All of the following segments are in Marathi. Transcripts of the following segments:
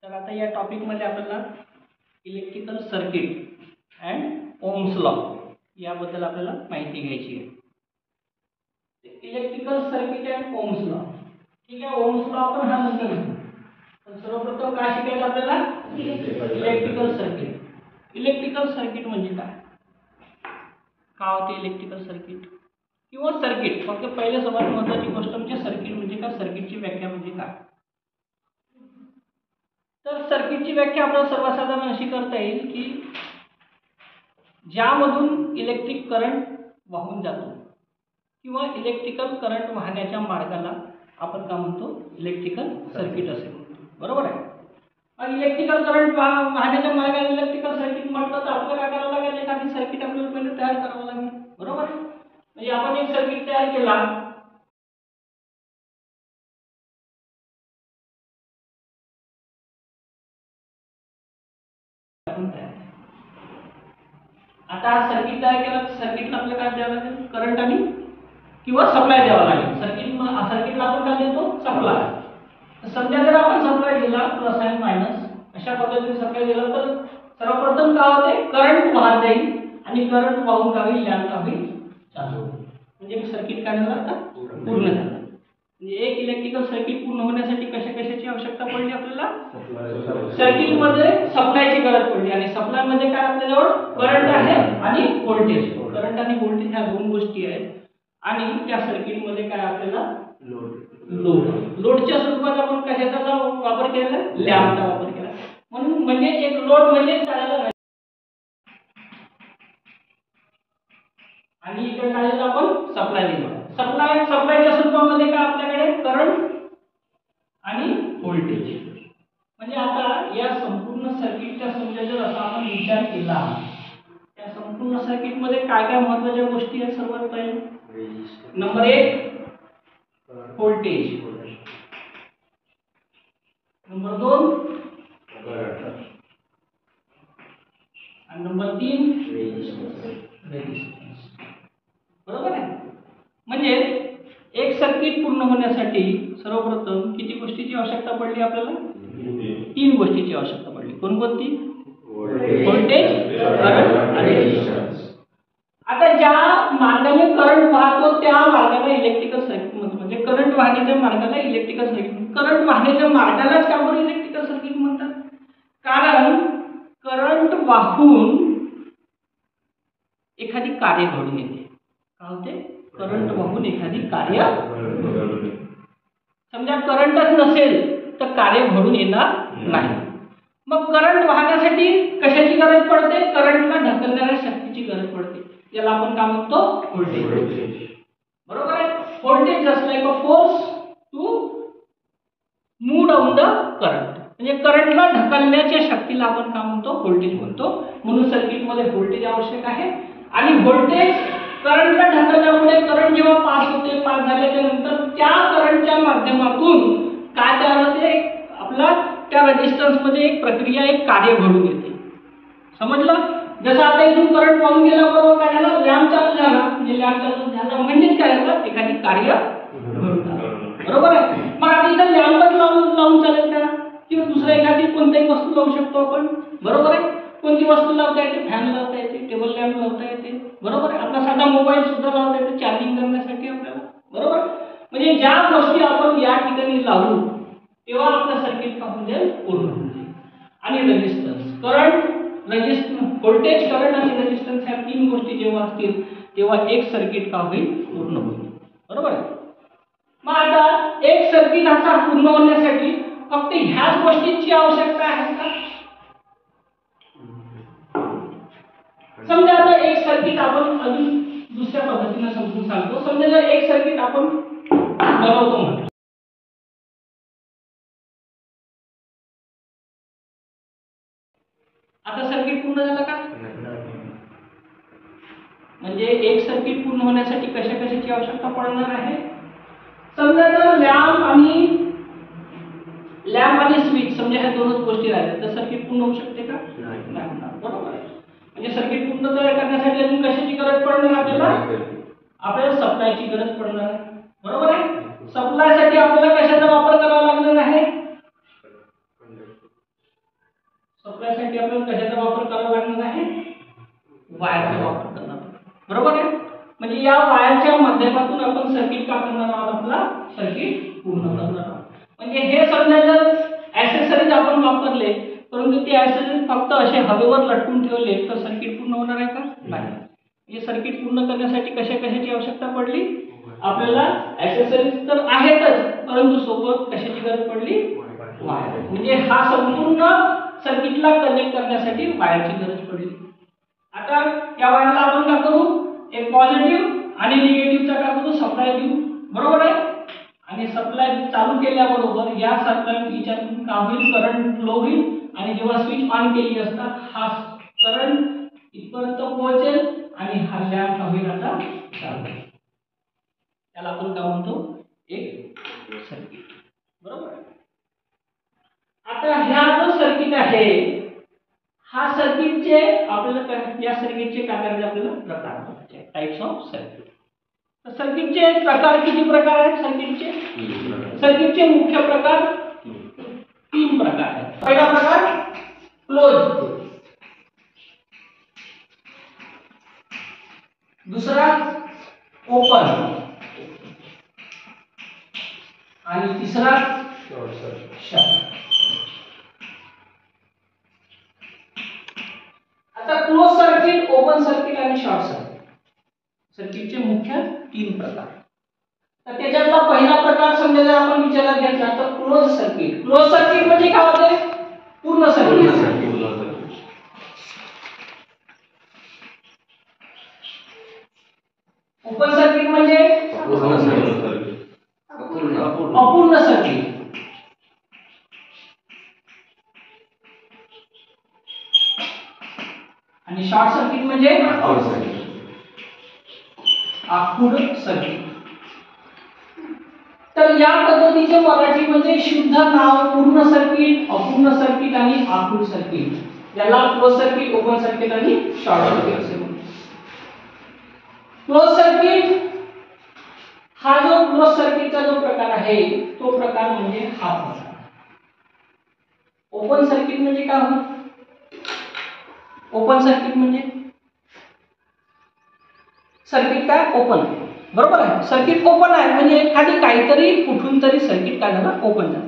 तर आता या टॉपिकमध्ये आपल्याला electrical circuit and Ohm's law याबद्दल आपल्याला माहिती घ्यायची आहे. Electrical circuit and Ohm's law. ठीक आहे, ओम्स लॉ आपण हा नंतर घेऊ. पण सर्वप्रथम काय शिकायचं आपल्याला? Electrical circuit. इलेक्ट्रिकल सर्किट म्हणजे काय होते इलेक्ट्रिकल सर्किट किंवा सर्किट? फक्त पहिले सर्वात महत्त्वाची गोष्ट म्हणजे सर्किट म्हणजे काय, सर्किटची व्याख्या म्हणजे काय. तर सर्किटची व्याख्या आपल्याला सर्वसाधारण अशी करता येईल की ज्यामधून इलेक्ट्रिक करंट वाहून जातो किंवा इलेक्ट्रिकल करंट वाहण्याच्या मार्गाला आपण काय म्हणतो, इलेक्ट्रिकल सर्किट असे म्हणतो. बरोबर आहे. मग इलेक्ट्रिकल करंट वाहण्याच्या मार्गाला इलेक्ट्रिकल सर्किट म्हटलं तर आपल्याला काय करावं लागेल? एखादी सर्किट आपल्याला पहिले तयार करावं लागेल. बरोबर आहे. म्हणजे आपण एक सर्किट तयार केला, आता सर्किट तयार केला, सर्किटला आपल्याला काय द्यावं लागेल? करंट आणि किंवा सप्लाय द्यावा लागेल. सर्किटला आपण काय देतो? सप्लाय. समजा जर आपण सप्लाय दिला प्लस आणि मायनस अशा पद्धतीने सप्लाय दिला तर सर्वप्रथम काय होते? करंट वाहत जाईल आणि करंट वाहून काय होईल? लॅम्प काय होईल? चालू होईल. म्हणजे सर्किट काय झालं? आता पूर्ण झालं. म्हणजे एक इलेक्ट्रिकल सर्किट पूर्ण होण्यासाठी कशाची आवश्यकता पडली आपल्याला? सर्किटमध्ये सप्लायची गरज पडली. आणि सप्लाय मध्ये काय आपल्याजवळ? करंट आहे आणि व्होल्टेज. करंट आणि व्होल्टेज ह्या दोन गोष्टी आहेत. आणि त्या सर्किटमध्ये काय आपल्याला? लोडच्या स्वरूपात आपण कशाचा वापर केला? लॅम्पचा वापर केला. म्हणून म्हणजे एक लोड म्हणजे काय, आणि इकडे काय झालं? आपण सप्लाय दिला. सप्लायच्या स्वरूपामध्ये काय आपल्याकडे? करंट आणि व्होल्टेज. म्हणजे आता या संपूर्ण सर्किटच्या समजा जर असा आपण विचार केला, त्या संपूर्ण सर्किट मध्ये काय काय महत्त्वाच्या गोष्टी आहेत? सर्वात पहिले नंबर 1 व्होल्टेज, नंबर 2 करंट आणि नंबर 3 रेजिस्टन्स. बरोबर आहे. म्हणजे एक सर्किट पूर्ण होण्यासाठी सर्वप्रथम किती गोष्टीची आवश्यकता पडली आपल्याला? 3 गोष्टीची आवश्यकता पडली. कोणकोणती? व्होल्टेज, करंट आणि रेजिस्टन्स. आता ज्या मार्गाने करंट वाहतो त्या मार्गाला इलेक्ट्रिकल सर्किट म्हणतात. म्हणजे करंट वाहण्याच्या मार्गाला इलेक्ट्रिकल सर्किट. करंट वाहण्याच्या मार्गालाच का बरं इलेक्ट्रिकल सर्किट म्हणतात? कारण करंट वाहून एखादी कार्य घडून येते. काय होते? करंट वाहून एखादी कार्य. समजा करंटच नसेल तर कार्य घडून येणार नाही. मग करंट वाहण्यासाठी कशाची गरज पडते? करंटला ढकलणाऱ्या शक्तीची गरज पडते. याला आपण काय म्हणतो? व्होल्टेज. बरोबर आहे. Voltage just like a force to move down the current. म्हणजे करंटला ढकलण्याच्या शक्तीला आपण काय म्हणतो? व्होल्टेज म्हणतो. म्हणून सर्किटमध्ये व्होल्टेज आवश्यक आहे. आणि व्होल्टेज करंटला ढकलल्यामुळे करंट जेव्हा पास होते, पास झाल्याच्या नंतर त्या करंटच्या माध्यमातून काय तयार होते? आपला त्या रेजिस्टन्स मध्ये एक प्रक्रिया, एक कार्य घडून येते. समजलं? जसं आता इथून करंट वाहून गेला, बरोबर काय झालं? लॅम्प चालू झाला. म्हणजे लॅम्प चालू झाला म्हणजेच काय झालं? एखादी कार्य घडून आलं. बरोबर आहे. मग आता इथं लॅम्पच लावून चालेल का? किंवा दुसऱ्या एखादी कोणतीही वस्तू लावू शकतो आपण. बरोबर आहे. कोणती वस्तू लावता येते? फॅन लावता येते, टेबल लॅम्प लावता येते. बरोबर आहे. आपला साधा मोबाईल सुद्धा लावता येते चार्जिंग करण्यासाठी आपल्याला. बरोबर. म्हणजे ज्या गोष्टी आपण या ठिकाणी लावू तेव्हा आपलं सर्किट का होईल? पूर्ण होईल. आणि रेजिस्टन्स, करंट, व्होल्टेज, करंट आणि रेजिस्टन्स ह्या 3 गोष्टी जेव्हा असतील तेव्हा एक सर्किट का होईल? पूर्ण होईल. बरोबर आहे. मग आता एक सर्किट असा पूर्ण होण्यासाठी फक्त ह्याच गोष्टींची आवश्यकता आहे का? समजा आता एक सर्किट आपण अजून दुसऱ्या पद्धतीने समजून सांगतो. समजा जर एक सर्किट आपण बनवतो म्हटलं, आता सर्किट पूर्ण झालं का? म्हणजे एक सर्किट पूर्ण होण्यासाठी कशाची आवश्यकता पडणार आहे? समजा जर लॅम्प आणि स्विच समजा ह्या दोनच गोष्टी राहिल्या तर सर्किट पूर्ण होऊ शकते का? नाही. बरोबर आहे. म्हणजे सर्किट पूर्ण तयार करण्यासाठी अजून कशाची गरज पडणार आपल्याला? आपल्याला सप्लायची गरज पडणार आहे. बरोबर आहे. सप्लायसाठी आपल्याला कशाचा वापर करावा लागणार आहे? सप्लायसाठी आपल्याला कशाचा वापर करावा लागणार आहे? वायरचा वापर करणार, बरोबर आहे. म्हणजे या वायरच्या माध्यमातून आपण सर्किट का करणार आहोत? आपला सर्किट पूर्ण करणार आहोत. म्हणजे हे समजा जर ॲक्सेसरीज आपण वापरले परंतु ते ॲक्सेसरीज फक्त असे हवेवर लटकून ठेवले तर सर्किट पूर्ण होणार आहे का? नाही. हे सर्किट पूर्ण करण्यासाठी कशाची आवश्यकता पडली? आपल्याला ॲक्सेसरीज तर आहेतच परंतु सोबत कशाची गरज पडली? वायर. म्हणजे हा संपूर्ण सर्किटला कनेक्ट करण्यासाठी वायरची गरज पडली. आता या वायरला आपण काय करू? एक पॉझिटिव्ह आणि निगेटिव्हचा काय करू? सप्लाय देऊ, बरोबर आहे. आणि सप्लाय चालू केल्याबरोबर या सप्लायच्यातून काय होईल? करंट फ्लो होईल आणि जेव्हा स्विच ऑन केली असता हा करंट इथपर्यंत पोहोचेल आणि हा लॅम्प होईल आता चालू. त्याला आपण काय म्हणतो? एक सर्किट, बरोबर. आता ह्या जो सर्किट आहे हा सर्किटचे आपल्याला या सर्किटचे काय करायचे? आपल्याला प्रकार बघायचे, टाइप्स ऑफ सर्किट. तर सर्किटचे प्रकार किती प्रकार आहेत? सर्किटचे मुख्य प्रकार 3 प्रकार आहेत. पहिला प्रकार क्लोज, दुसरा ओपन आणि तिसरा शॉर्ट. आता क्लोज सर्किट, ओपन सर्किट आणि शॉर्ट सर्किट सर्किटचे मुख्य 3 प्रकार. तर त्याच्यातला पहिला प्रकार समजा जर आपण विचारात घेतला तर क्लोज सर्किट. क्लोज सर्किट म्हणजे काय होते? पूर्ण सर्किट. ओपन सर्किट म्हणजे अपूर्ण सर्किट. आणि शॉर्ट सर्किट म्हणजे आखूड सर्किट. तर या पद्धतीचे मराठी म्हणजे शुद्ध नाव पूर्ण सर्किट, अपूर्ण सर्किट आणि आखूड सर्किट. याला क्लोज सर्किट, ओपन सर्किट आणि शॉर्ट सर्किट असे म्हणतात. क्लोज सर्किट हा जो क्लोज सर्किटचा जो प्रकार आहे तो प्रकार म्हणजे हा प्रकार. ओपन सर्किट म्हणजे काय होईल? ओपन सर्किट म्हणजे सर्किट काय? ओपन, बरोबर आहे. सर्किट ओपन आहे म्हणजे एखादी काहीतरी कुठून तरी सर्किट काय झालं? ओपन झालं.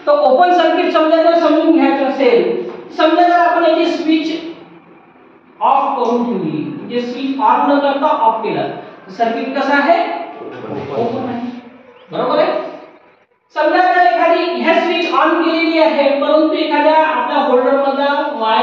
तर ओपन सर्किट समजा जर समजून घ्यायचं असेल, समजा जर आपण याची स्विच ऑफ करून ठेवली, म्हणजे स्विच ऑन न करता ऑफ केला तर सर्किट कसं आहे? ओपन आहे, बरोबर आहे. समजा जर एखादी ह्या स्विच ऑन केलेली आहे परंतु एखाद्या आपल्या होल्डर मध्ये वायर